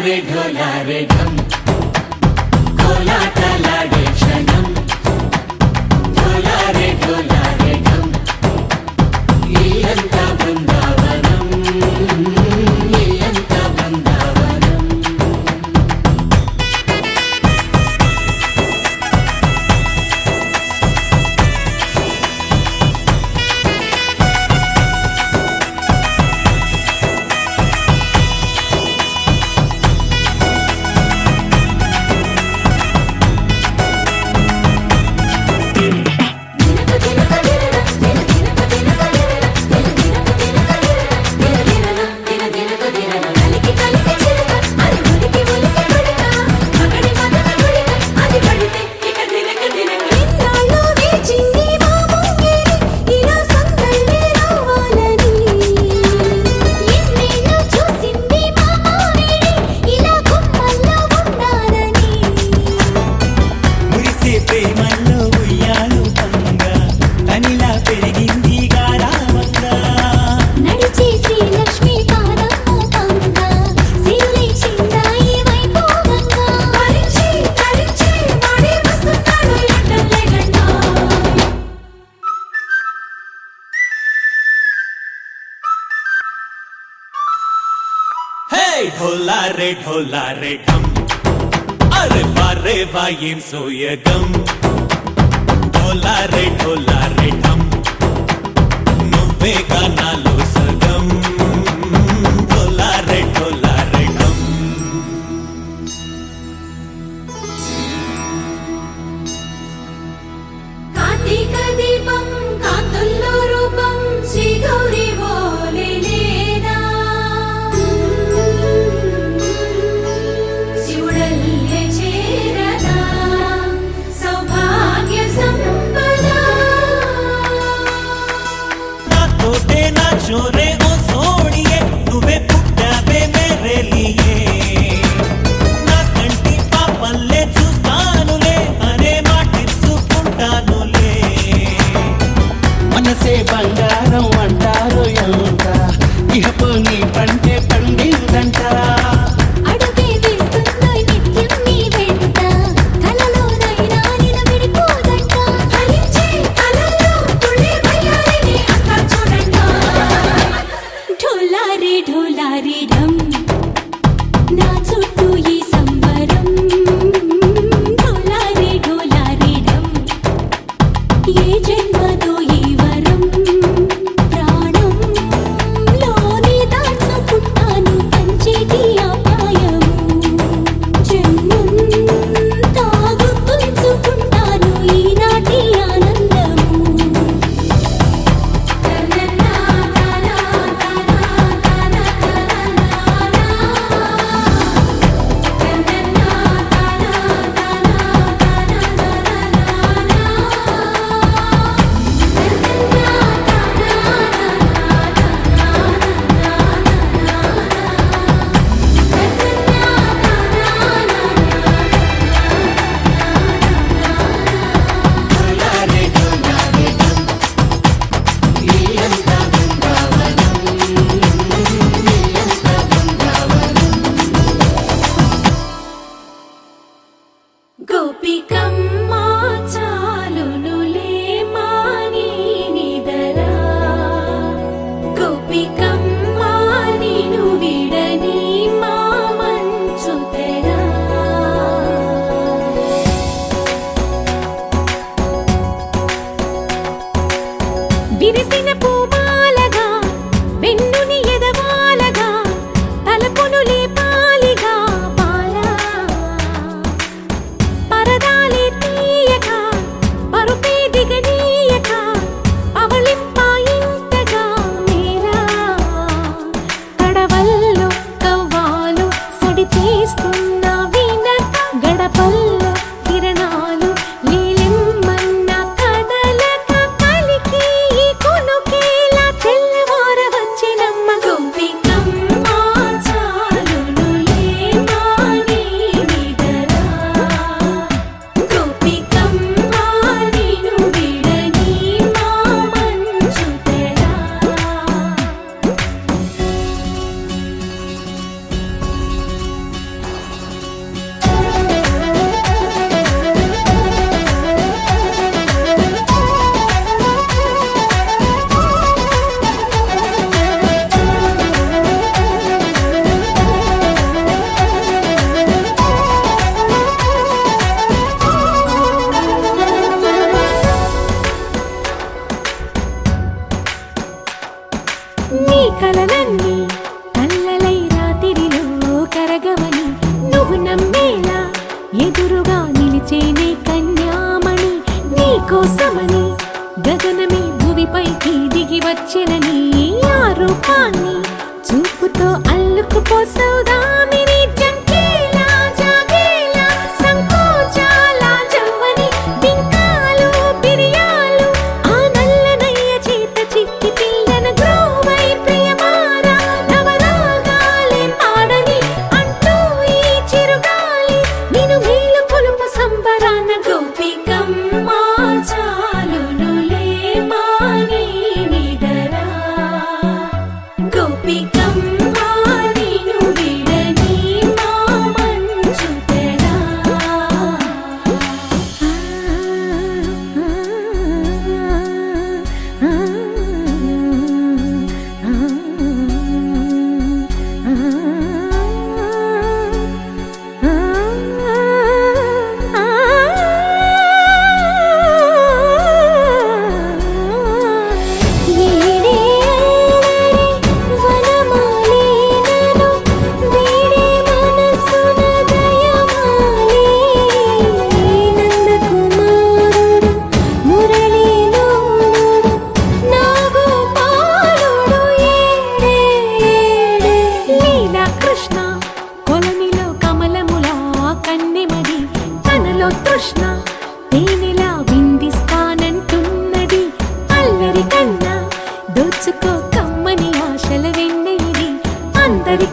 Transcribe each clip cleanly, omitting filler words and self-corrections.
ढोलारे ढोलारे ढम कोलाटलाडे क्षणम ढोलारे ढोलारे ढम इल्लंता बृंदावनम इल्लंता बृंदावनम ढोलारे ढोलारे ढम अरे वारे वायें सोयगम ढोलारे ढोलारे ढम నువ్వే గానాలో సగం ढोलारे ढोलारे ढम కార్తీక దీపం కాంతుల్లో రూపం శ్రీ గౌరీ ఓలేలేదా శివుడల్లే చేరదా సౌభాగ్య సంపద నా తోటే నా చోరే ఓ సో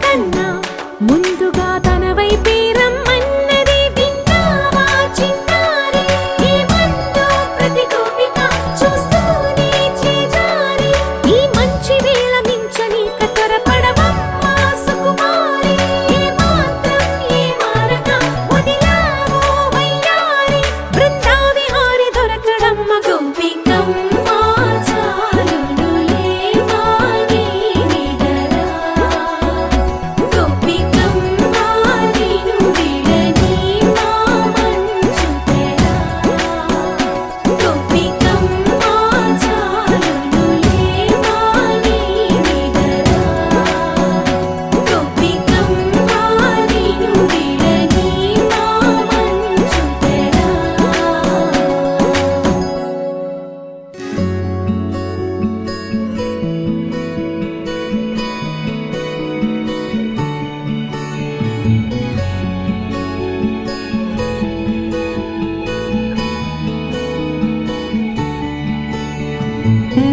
కన్నా ముందుగా తన వైపే రమ్మన్నది విన్నావా చిన్నారి ఏమందో ప్రతి గోపిక చూస్తూనే చేజారి ఈ మంచి వేళ మించని కతరపడవమ్మా సుకుమారి ఏ మాత్రం ఏ మారక వదిలావో వయ్యారి బృందావిహారి దొరకడమ్మ గోపికమ్మ చాలునులే మాని నిదరా గోపికమ్మ నిను విడని మా మంచు తెరా గోపికమ్మ చాలునులే మాని నిదరా గోపికమ్మ నిను విడని మా మంచు తెరా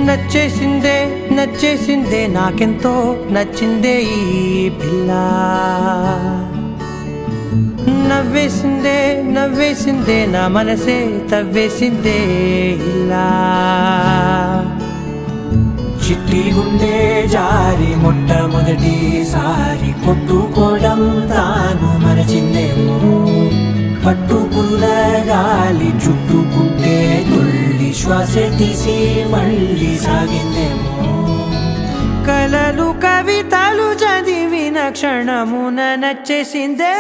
నచ్చేసిందే నచ్చేసిందే నాకెంతో నచ్చిందే ఈ పిల్ల నవ్వేసిందే నవ్వేసిందే నా మనసే తవ్వేసిందే ఇలా చిట్టి గుండె జారి మొట్టమొదటిసారి కొట్టుకోవడం తాను మరచిందేమో పట్టుకుల గాలి చుట్టుకుంటే తుల్లి శ్వాస తీసి మళ్ళీ సాగిందేమో కలలు కవితలు చదివిన క్షణమున నచ్చేసిందే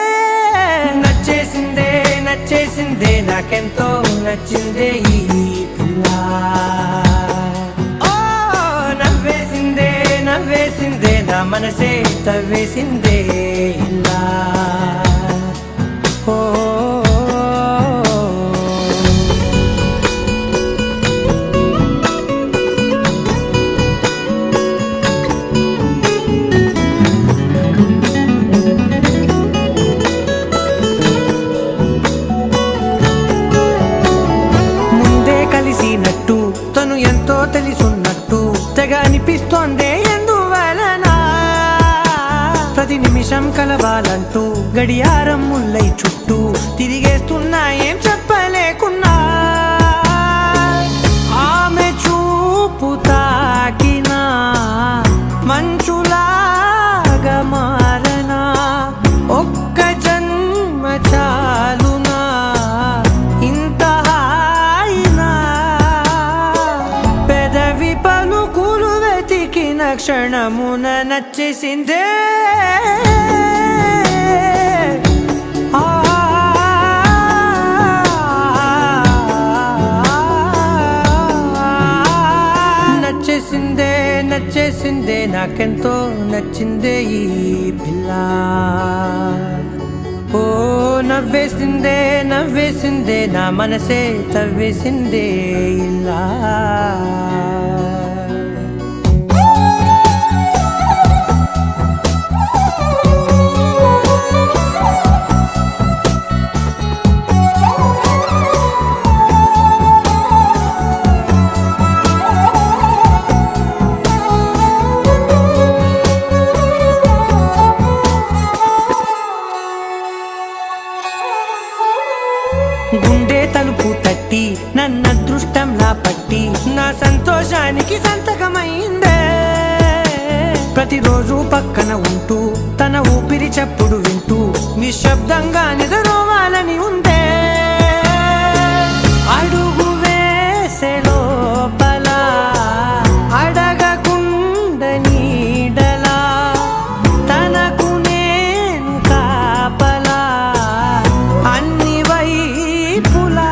నచ్చేసిందే నచ్చేసిందే నాకెంతో నచ్చిందే ఈ పిల్ల ఓ నవ్వేసిందే నవ్వేసిందే నా మనసే తవ్వేసిందే ఇలా ఓ ముందే కలిసినట్టు తను ఎంతో తెలుసున్నట్టు తెగ అనిపిస్తోందే ఎందువలన ప్రతి నిమిషం కలవాలంటూ గడియారం ముల్లై చుట్టూ తిరిగేస్తున్నా ఏం చెప్పలేకున్నా ఆమె చూపు తాకినా మంచులాగా మారనా ఒక్క జన్మ చాలునా ఇంత హాయినా పెదవి పలుకులు వెతికిన క్షణమున నచ్చేసిందే ఆ నచ్చేసిందే నచ్చేసిందే నాకెంతో నచ్చిందే ఈ పిల్ల ఓ నవ్వేసిందే నవ్వేసిందే నా మనసే తవ్వేసిందే ఇలా గుండె తలుపు తట్టి నన్న అదృష్టంలా పట్టి నా సంతోషానికి సంతకమైందే ప్రతిరోజు పక్కన ఉంటూ తన ఊపిరి చప్పుడు వింటూ నిశ్శబ్దంగా నిద్రోవాలని ఉందే అడుగు వేసే లోపల అడగకుండ నీడలా తనకు నేను కాపలా అన్ని వైపులా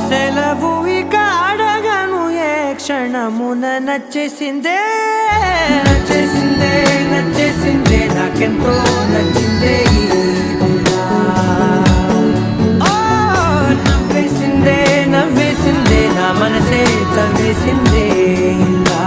సెలవు ఇక అడగను ఏ క్షణమున నచ్చేసిందే నచ్చేసిందే నచ్చేసిందే నాకెంతో నచ్చిందే ఈ పిల్ల ఓ నవ్వేసిందే నవ్వేసిందే నా మనసే తవ్వేసిందే ఇలా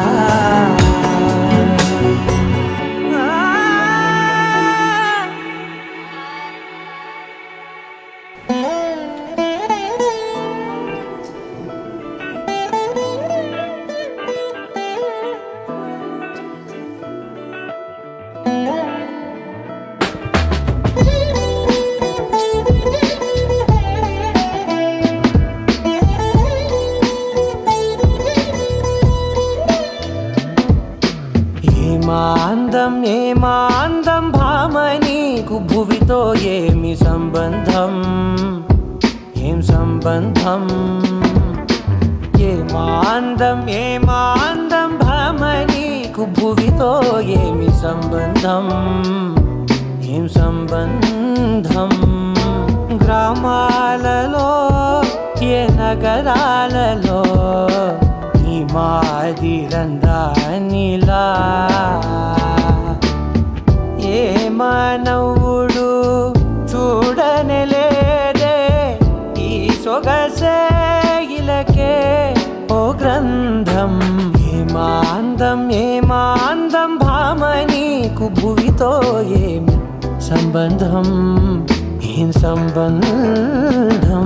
అందం ఏమాందం భామ నీకు భువితో ఏమి సంబంధం ఏం సంబంధం ఏమాందం భామ నీకు భువితో ఏమి సంబంధం ఏం సంబంధం గ్రామాలలో ఏ నగరాలలో ఈ మాదిరందానిలా ఏ మానవుడు చూడనలేదే ఈ సొగసే ఇలకే ఓ గ్రంథం ఏమాందం భామ నీకు భువితో ఏమి సంబంధం ఏం సంబంధం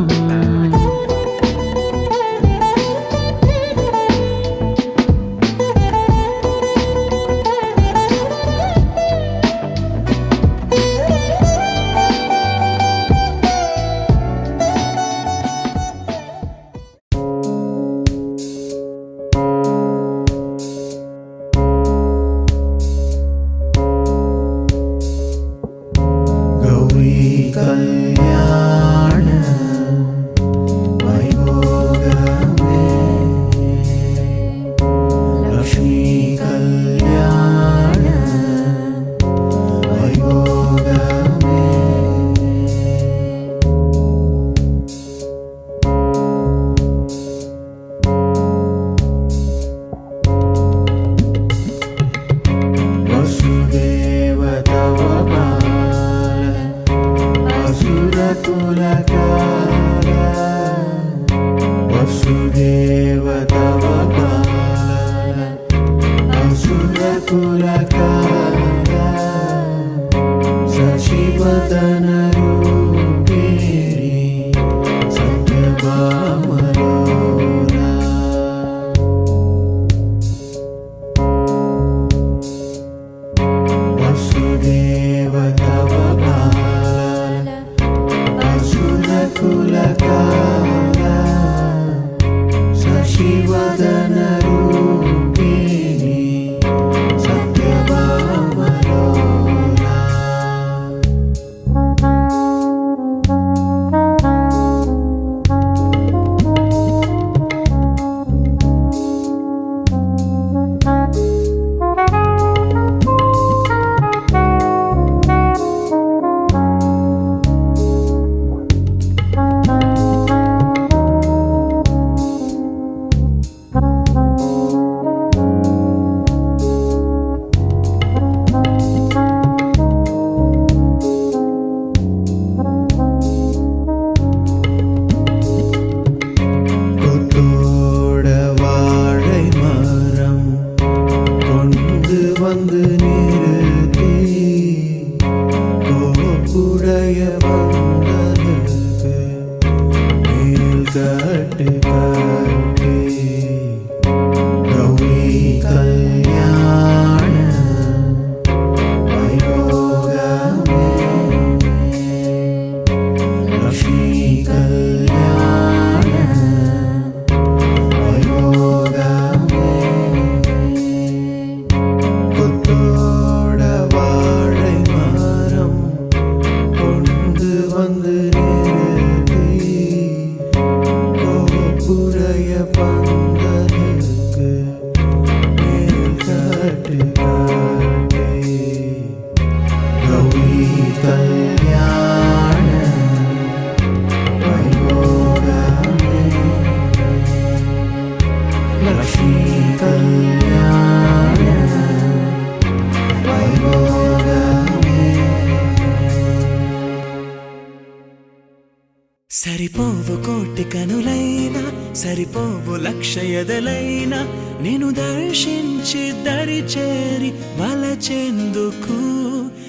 సరిపోవు కోటి కనులైనా సరిపోవు లక్ష ఎదలైనా నేను దర్శించి దరి చేరి వలచెందుకు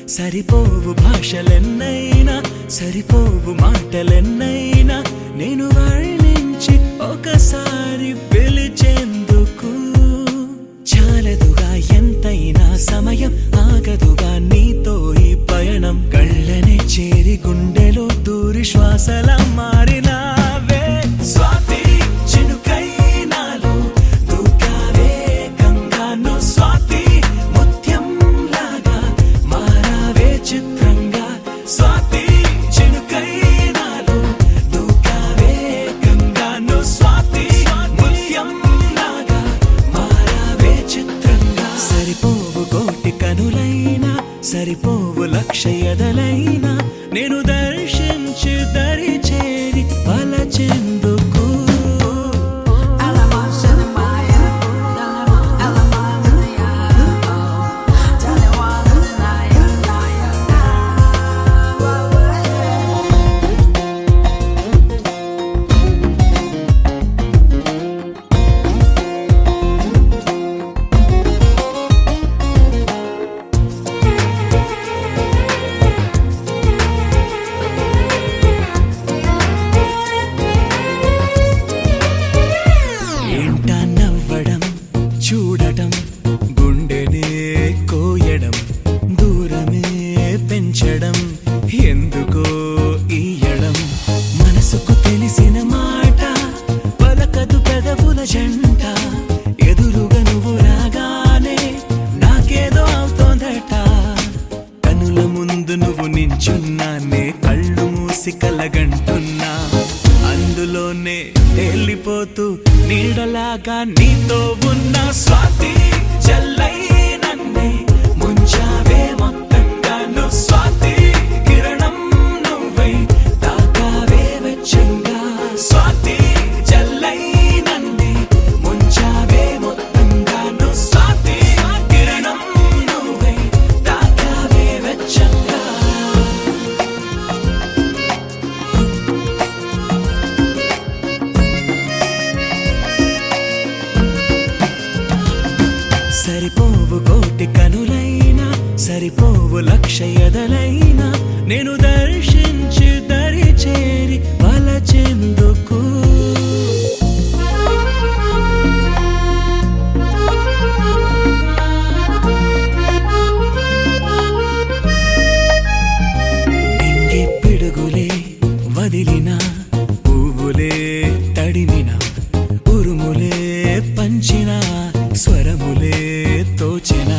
సరిపోవు భాషలెన్నైనా సరిపోవు మాటలెన్నైనా నేను వర్ణించి ఒకసారి పిలిచేందుకు చాలదుగా ఎంతైనా సమయం ఆగదుగా నీతో ఈ పయనం కళ్ళనే చేరి గుండెలో దూరి శ్వాసల మారినావే స్వాతి చినుకై నాలో దూకావే గంగాను స్వాతి ముత్యం లాగా సరిపోవు లక్ష ఎదలైనా నేను దర్శించి దరి చేరి వలచెందుకు ఏంటా నవ్వడం చూడటం గుండెనే కోయడం దూరమే పెంచడం ఎందుకో ఈయడం మనసుకు తెలిసిన మాట పలకదు పెదవుల జంట ఎదురుగా నువ్వు రాగానే నాకేదో అవుతోందట కనుల ముందు నువ్వు నించున్నానే కళ్ళు మూసి కలగంటున్నా అందులోనే తేలిపోతూ నీడలాగా నీతో ఉన్న స్వాతి జల్లై నన్నే ముంచావే మొత్తంగా నువ్వు స్వాతి కిరణం నువ్వై తాకావే వెచ్చంగా స్వాతి జల్లై నన్నే ముంచావే మొత్తంగా నువ్వు స్వాతి కిరణం నువ్వై తాకావే వెచ్చంగా సరిపోవు కోటి కనులైనా సరిపోవు లక్ష ఎదలైనా నేను దర్శించి దరి చేరి వలచెందుకు నింగి పిడుగులే వదిలిన పువ్వులే తడిమిన ఉరుములే పంచిన స్వరములే తోచిన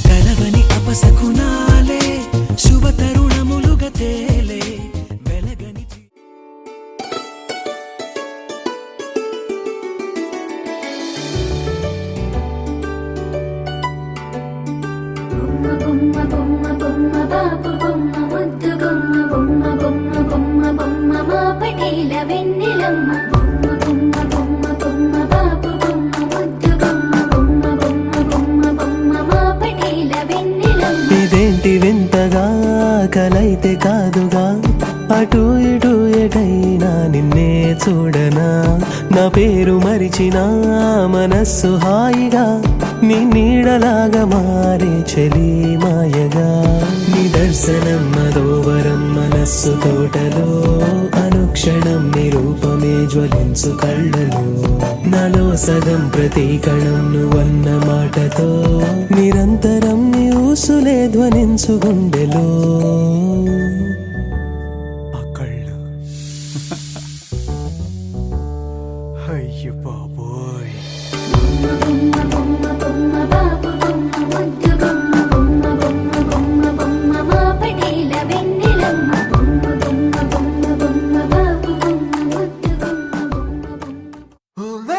కలవని అపసకునాలే శుభ తరుణములుగా తేలే వెలగని బొమ్మ బొమ్మ బొమ్మ బాబు బొమ్మ ముద్దు బొమ్మ బొమ్మ బొమ్మ బొమ్మ బొమ్మ మా పటేల వెన్నెలమ్మ బొమ్మ బొమ్మ బొమ్మ బొమ్మ బాబు బొమ్మ ముద్దు బొమ్మ బొమ్మ బొమ్మ బొమ్మ బొమ్మ మా పటేల వెన్నెలమ్మ ఇదేంటి వింతగా కలైతే కాదుగా అటు ఇటు ఎటైనా నిన్నే చూడనా నా పేరు మరిచినా మనస్సు హాయిగా నీ నీడలాగా మారే చలి మాయగా నీ దర్శనం మదోవరం మనస్సు తోటలో అనుక్షణం నీ రూపమే జ్వలించు కళ్ళలో నాలో సగం ప్రతీకణం నువ్వన్న మాటతో నిరంతరం నీ ఊసులే ధ్వనించు గుండెలో ఆ కళ్ళు అయ్యో బాబోయ్ బొమ్మ బొమ్మ బొమ్మ బాబు బొమ్మ ముద్దు బొమ్మ బొమ్మ బొమ్మ బొమ్మ బొమ్మ మా పటేల వెన్నెలమ్మ బొమ్మ బొమ్మ బొమ్మ బొమ్మ బాబు బొమ్మ ముద్దు బొమ్మ బొమ్మ బొమ్మ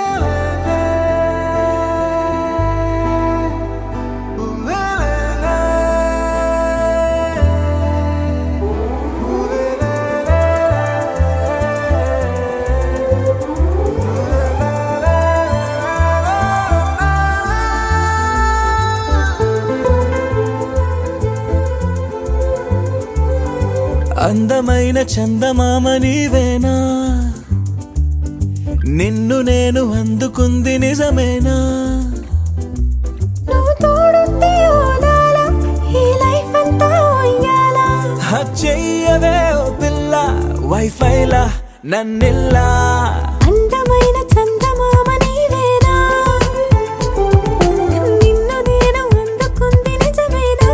అందమైన చందమామ నీవేనా నిన్ను నేను అందుకుంది నిజమేనా నువ్వు తోడుంటే ఓదాలా ఈ లైఫ్ అంతా ఉయ్యాలా చెయ్యవే ఓ పిల్ల వైఫైలా నన్నిల్లా అందమైన చందమామ నీవేనా నిన్ను నేను అందుకుంది నిజమేనా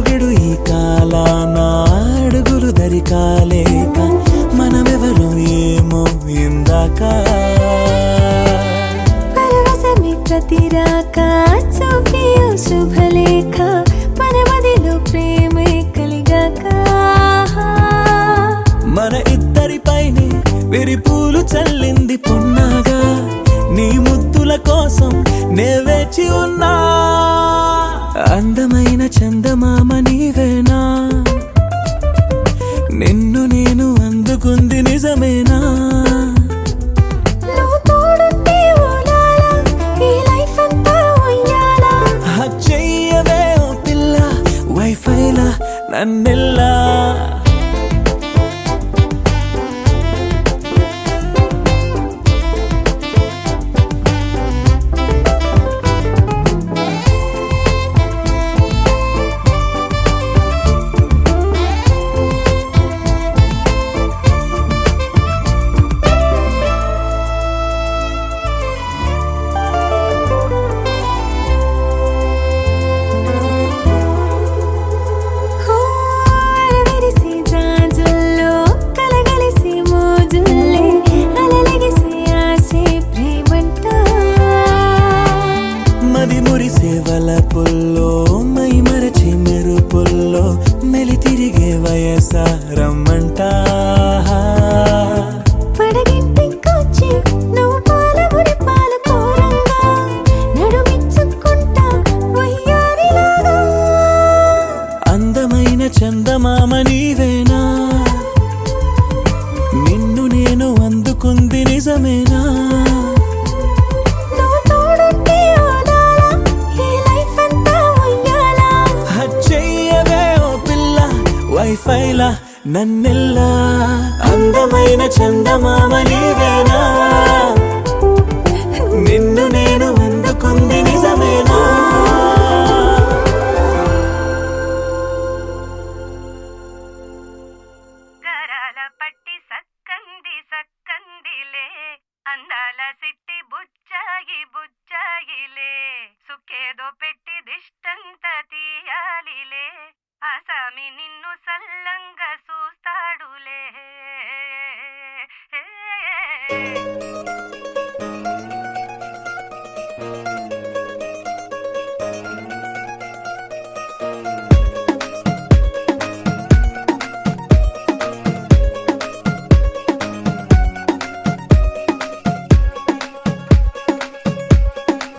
విడు ఈ కాలాన అడుగులు దరికాలేక మనమెవరు ఏమో ఇందాక పరవశమే ప్రతిరాక చూపియు శుభలేఖ మన మదిలో ప్రేమే కలిగాక మన ఇద్దరిపైనే విరిపూలు చల్లింది పున్నాగా నీ ముద్దుల కోసం నే వేచి ఉన్నా అందమైన చందమామ నీవేనా నిన్ను నేను అందుకుంది నిజమేనా నువ్వు తోడుంటే ఓలాలా ఈ లైఫ్ అంతా ఉయ్యాలా చెయ్యవే ఓ పిల్ల వైఫైలా నన్నెల్లా విరిసి జాజుల్లో కలగలిసి మోజుల్లే అలలగిసి ఆసే ప్రేమంట మది మురిసే వలపుల్లో మై మరచి మెరుపుల్లో మెలి తిరిగే వయసారమ్మంట పడగింటికొచ్చి నువ్వు పాలబురి పాలు కోరంగా నడుమిచ్చుకుంటా వయ్యారిలాగా అందమైన చందమామ నీవేనా నిన్ను నేను అందుకుంది నిజమేనా నువ్వు తోడుంటే ఓలాలా ఈ లైఫ్ అంతా ఉయ్యాలా చెయ్యవే ఓ పిల్ల వైఫైలా నన్నెల్లా అందమైన చందమామ నీవేనా నిన్ను నేను అందుకుంది నిజమేనా గరాల పట్టి సక్కంది సక్కందిలే అందాల సిట్టి బుచ్చాయి బుచ్చాయిలే సుక్కేదో పెట్టి దిష్టంత తీయాలిలే ఆసామి నిన్ను సల్లంగా చూస్తాడులే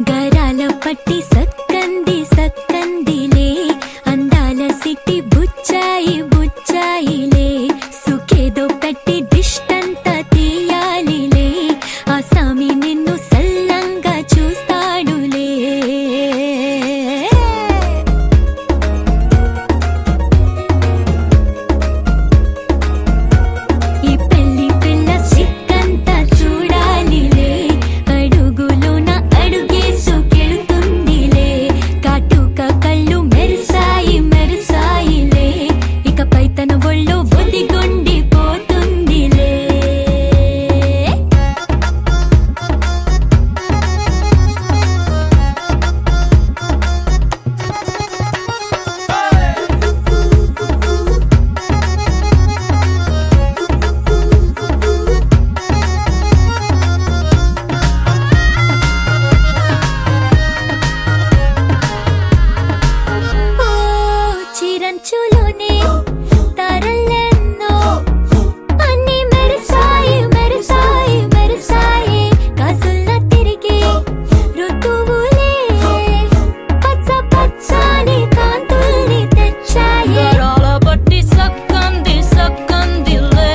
గరాల పట్టి సక్కంది సక్కందిలే అందాల సిట్టి బుచ్చాయి బుచ్చాయిలే సుఖేదో పెట్టి దిష్టంత తీయాలిలే ఆసామి నిన్ను సల్లంగా చూస్తాడులే ఈ పెళ్లి పిల్ల సిక్కంతా చూడాలిలే అడుగులోన అడుగేసుకెళ్తుందిలే కాటుక కళ్ళు మెరిసాయి మెరిసాయిలే ఇకపై తన ఒళ్ళు ఒదిగొండిపోతుందిలే ఓ చిరంచులోనే తారలెన్నో అన్ని మెరిసాయి మెరిసాయి మెరిసాయి కాసుల్లా తిరిగి ఋతువులే పచ్చ పచ్చని కాంతుల్ని తెచ్చాయి గరాల పట్టి సక్కంది సక్కందిలే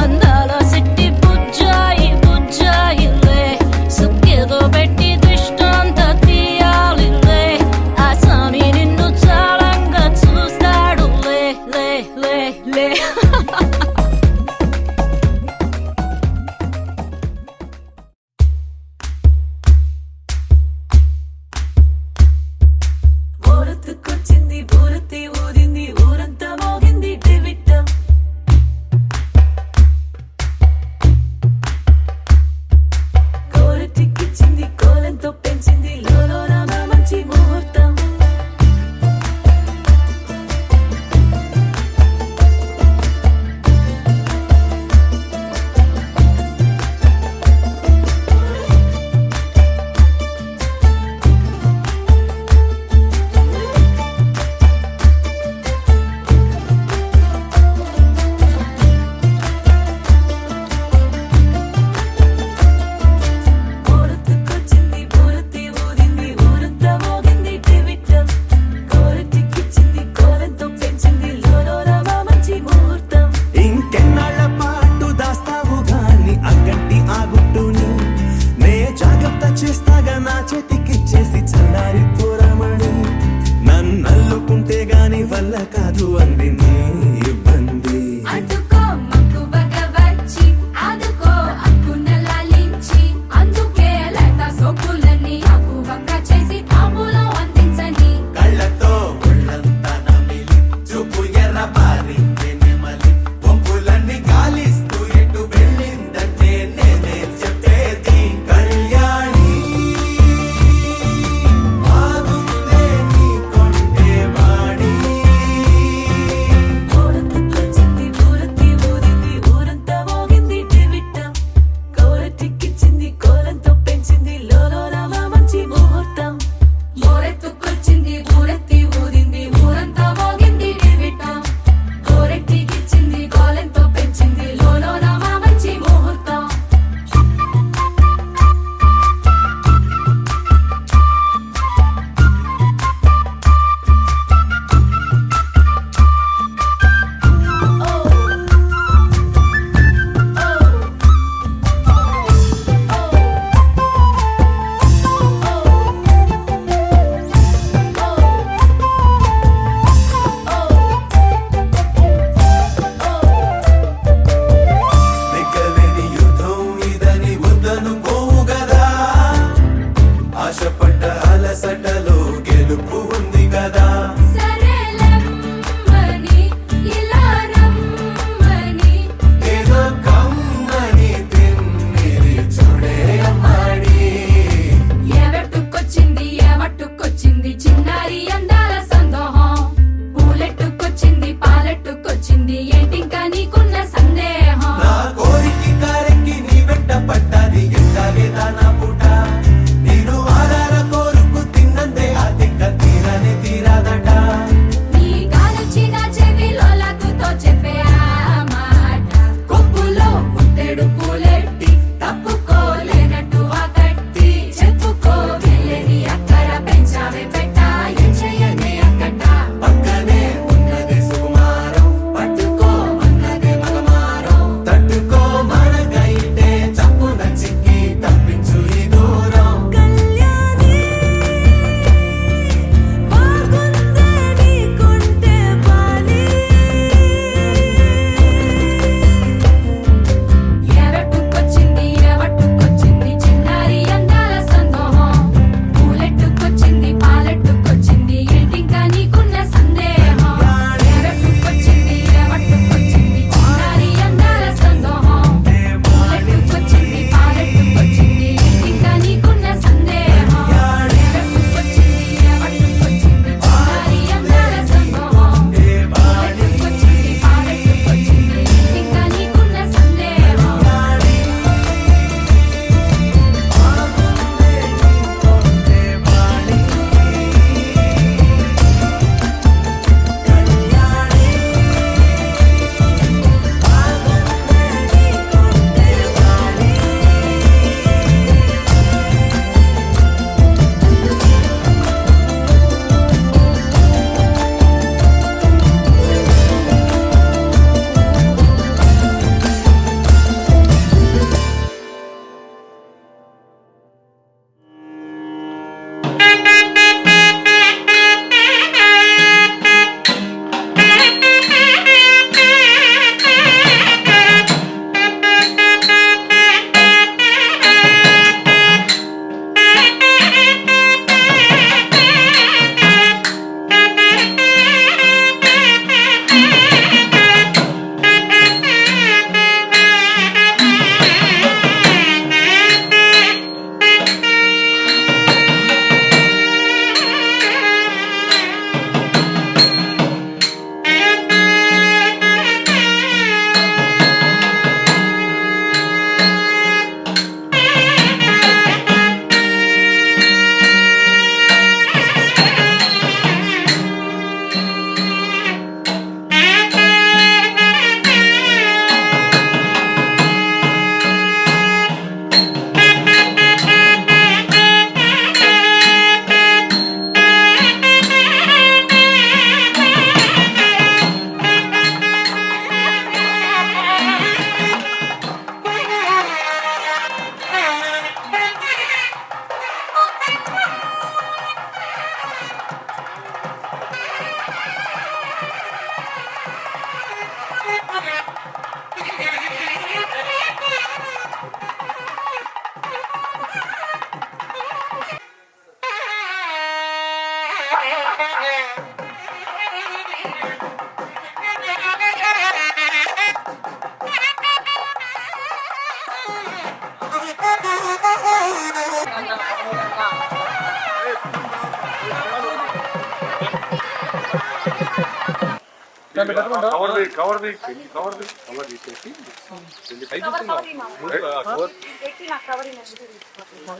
అందాల సిట్టి బుజ్జాయి బుజ్జాయిలే సుక్కేదో పెట్టి దిష్టంత తీయాలిలే ఆసామి నిన్ను చాలంగా చూస్తాడులే లే వల్ల కాదు అంది నీ ఇబ్బంది. అడ్డుకో మక్కువగా వచ్చి ఆదుకో అక్కున లాలించి అందుకే లేత సోకులని అక్కువగా చేసి తాంబూలం అందించని కళ్ళతో ఒళ్ళంతా నమిలి చూపు ఎర్రబారి నెమలి పొంగులన్నీ గాలిస్తూ ఎటు వెళ్ళిందంటే నేనే చెప్పేది కళ్యాణి బాగుందే నీ కొంటే వాడి ఓ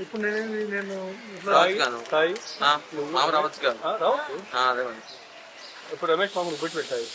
ఇప్పుడు నేను మామ రావచ్చు కదా అదే మరి ఇప్పుడు రమేష్ మామూలు బిట్ పెట్టాయి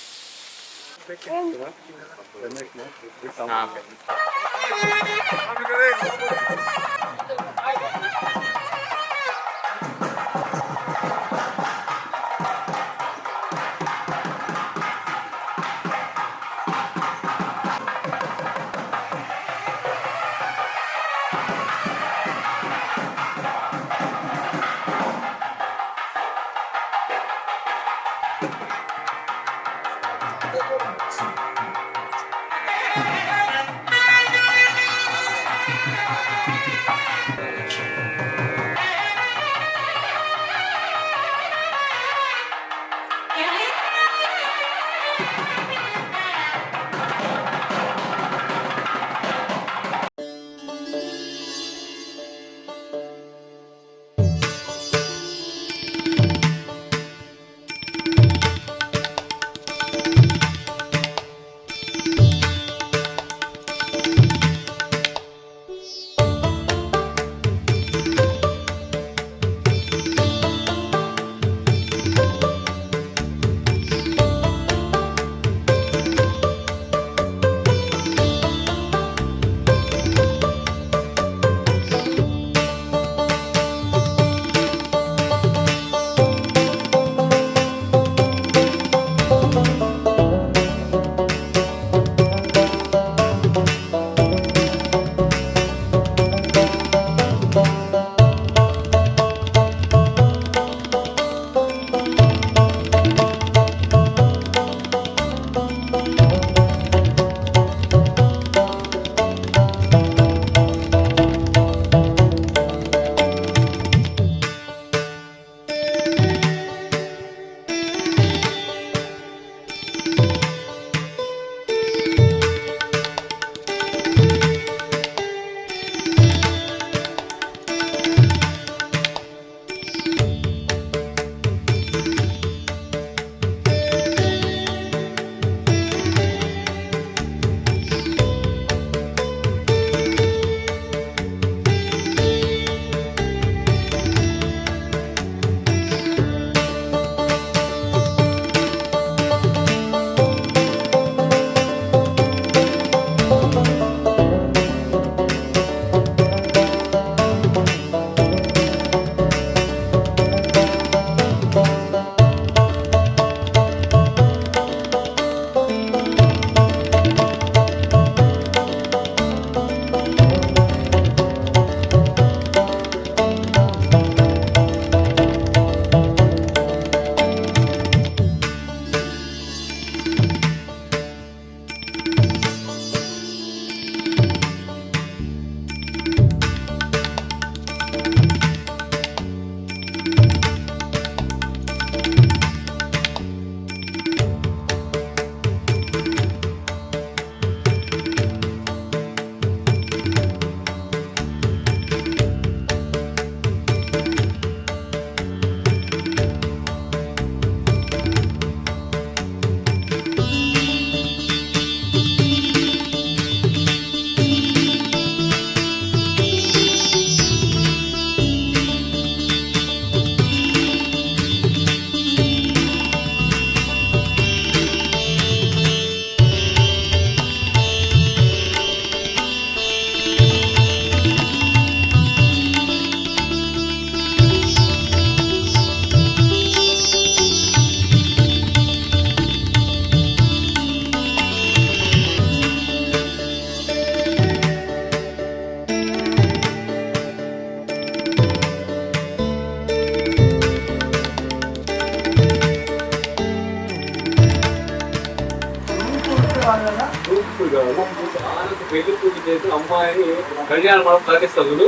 పెళ్లి పూజ చేసి అమ్మాయిని కళ్యాణ మండపం తగ్గిస్తారు.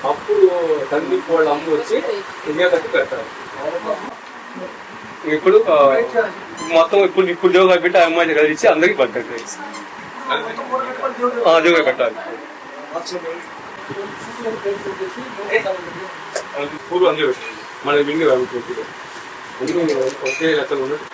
అప్పుడు తండ్రి వాళ్ళ అమ్మ వచ్చి ఇండియా కట్టి పెడతారు. ఇప్పుడు మొత్తం ఇప్పుడు జోగా పెట్టి ఆ అమ్మాయిని కలిసి అందరికి పట్టారు. జోగా పెట్టాలి. పూలు అందరూ పెట్టాలి. మన విండి ఒకే లెక్కలు ఉన్నది.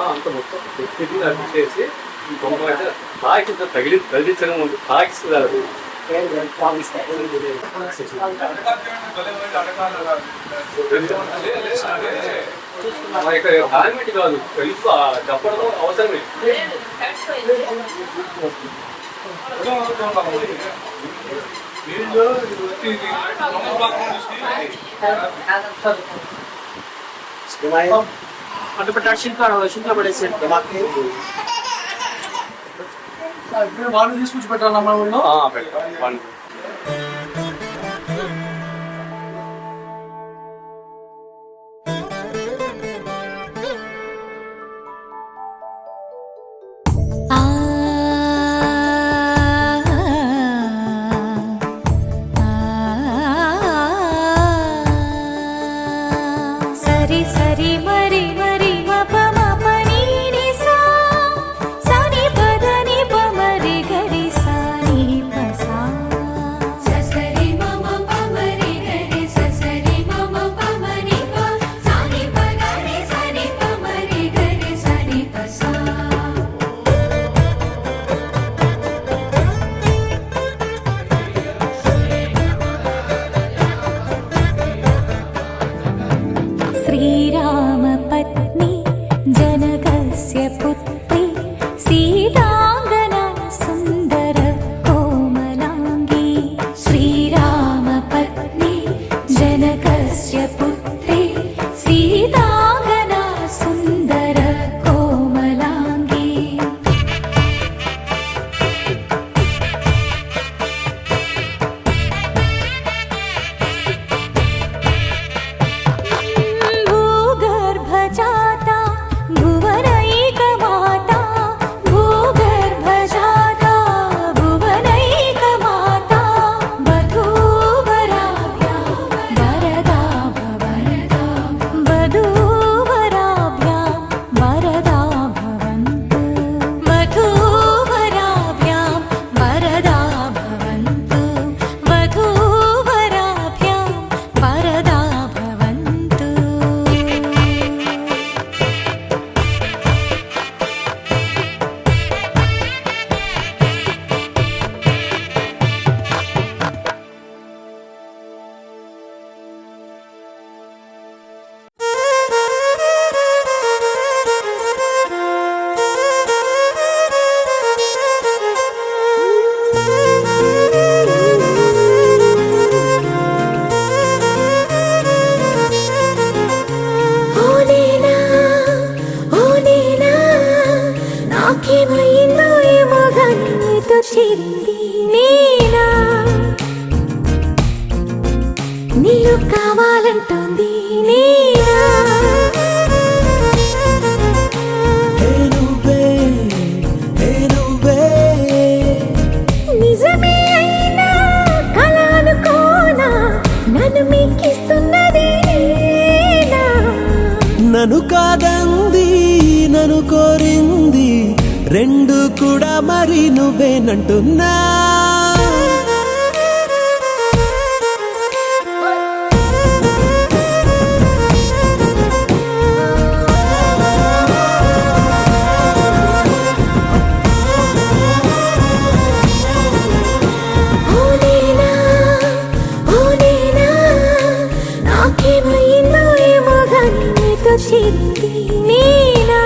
అంత మొత్తం తెచ్చి అనిపించేసి ఈ బొమ్మ అయితే తాకి తగిలించడం ఉంది తాకిస్తున్నారు. ఇక్కడ హాల్మెట్ కాదు తెలుసు చెప్పడం అవసరమే. అంటే షింకా పడేసి వాళ్ళు తీసుకొచ్చి పెట్టాలి మన ఊళ్ళో. పెట్టాలి. సరి సరి మరి మరి మప మప నీ ని సా సని పద ని ప మరి గరి సా ని ప సా ససరి మమ ప మరి గరి ససరి మమ ప మరి ప సా ని ప గరి సా ని ప మరి గరి సా ని ప సా శ్రీరామ పత్ని జనకస్య పుత్రి సీతాంగనా సుందర కోమలాంగి శ్రీరామ పత్ని జనకస్య పుత్రి సీతాంగనా సుందర కోమలాంగి భూగర్భజాతా భువనైకమాతా భూగర్భజాతా భువనైకమాతా వధూవరాభ్యాం వరదా భవంతు వధూవరాభ్యాం వరదా భవంతు వధూవరాభ్యాం వరదా భవంతు వధూవరాభ్యాం వరదా భవంతు. ఓ నేనా నాకేమైందో ఏమో గాని నీతో చేరింది నేనా నీవు కావాలంటుంది నేనా నిజమే అయినా కల అనుకోనా నన్ను మీకిస్తున్నది నేనా నన్ను కాదంది నన్ను కోరింది రెండు కూడా మరి నువ్వేనంటున్నా. ఓ నేనా నాకేమైందో ఏమో గాని నీతో చేరింది నేనా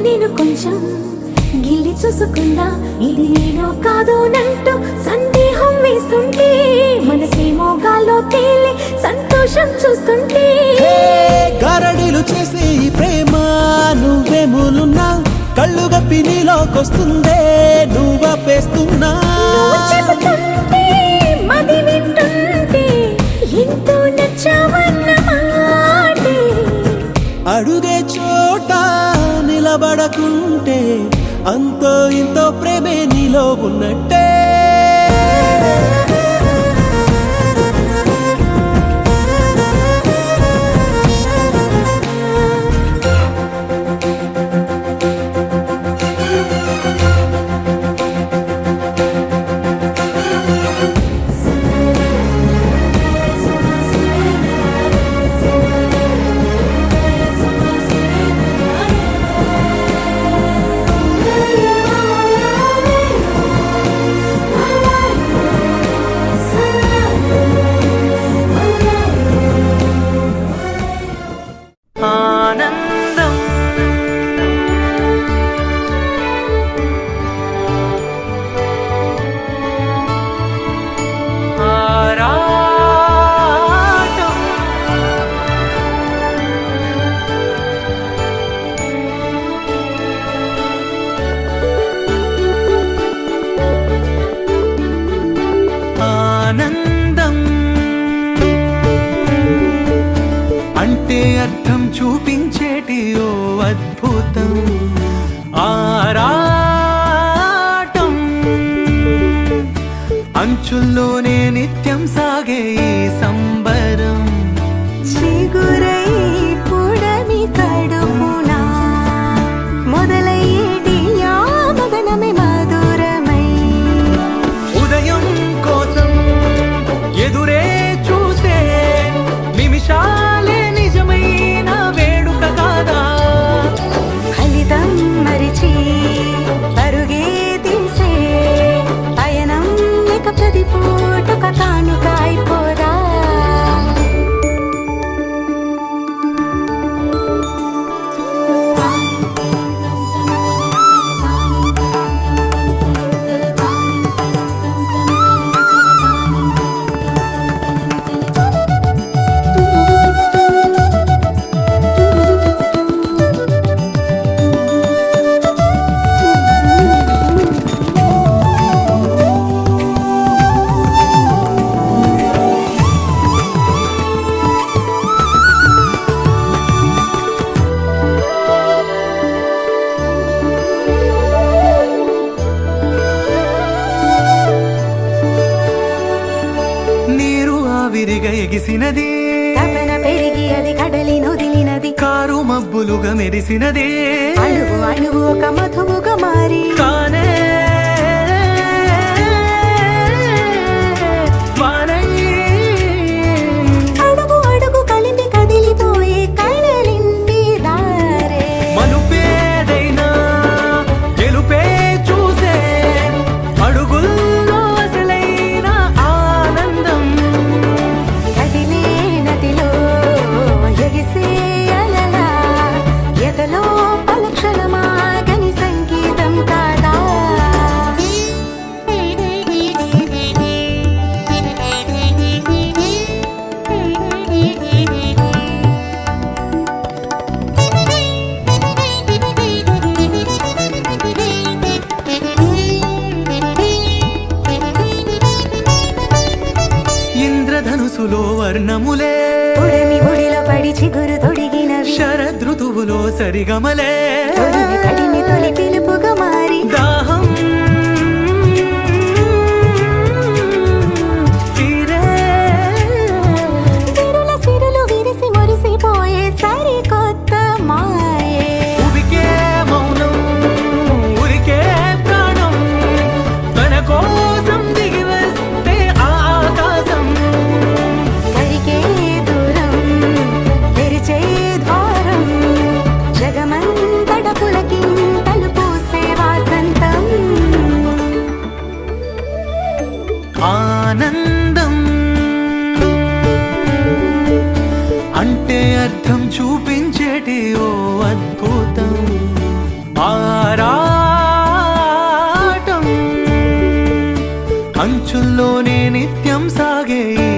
నేను కొంచెం గిల్లి చూసుకుందా ఇది నేను కాదు నంటూ సందేహం వేస్తుంటే మనసేమో గాల్లో తేలి సంతోషం చూస్తుంటే గారడీలు చేసే ఈ ప్రేమ నువ్వేమూలున్నావు కళ్ళు గప్పి నీలోకొస్తుందే నువ్వపేస్తున్నా నువ్వు చెబుతుంటే మది వింటుంటే ఎంతో నచ్చావన్న మాటే అడుగే చోట నిలబడకుంటే అంతో ఇంతో ప్రేమే నీలో ఉన్నట్టే ఆనందం ఆరాటం ఆనందం అంటే అర్థం చూపించేటి ఓ అద్భుతం ఆరాటం అంచుల్లోనే నిత్యం సాగే ఈ సంబరం చిగురై పుడమి కడుపునా మొదలయ్యేటి ఆ మదనమే మధురమై ఉదయం కోసం ఎదురే చూసే నిమిషాలే నిజమైన వేడుక కాదా ఫలితం మరిచి పరుగే తీసే పయనం ఇక ప్రతి పూటొక కానుక అయిపోదా నీరు ఆవిరిగా ఎగిసినది తపన పెరిగి అది కడలి నొదిలినది కారు మబ్బులుగా మెరిసినదే అణువు అణువు ఒక మధువుగా మారి కానే వానై అడుగు అడుగు కలిపి కదిలిపోయే కళలింటి దారే మలుపేదైనా గెలుపే చూసే అడుగుల్లో అసలైన ఆనందం కదిలే నదిలో ఎగిసే అలలా ఎదలో పలక్షణమాగని సంగీతం కాదా ఇంద్రధనుసులో వర్ణములే పుడమి ఒడిలో పడి చిగురు తొడిగినవి శరదృతువులో సరిగమలే తొడిమి తడిమి తొలి పిలుపుగా మారి దాహం తీరే సిరుల సిరులు విరిసి మురిసిపోయే సరికొత్త మాయే ఉబికే మౌనం ఉరికే ప్రాణం తన కోసం దిగి వస్తే ఆకాశం కరిగే దూరం తెరిచే ద్వారం జగమంతట అంచుల్లోనే నిత్యం సాగే ఈ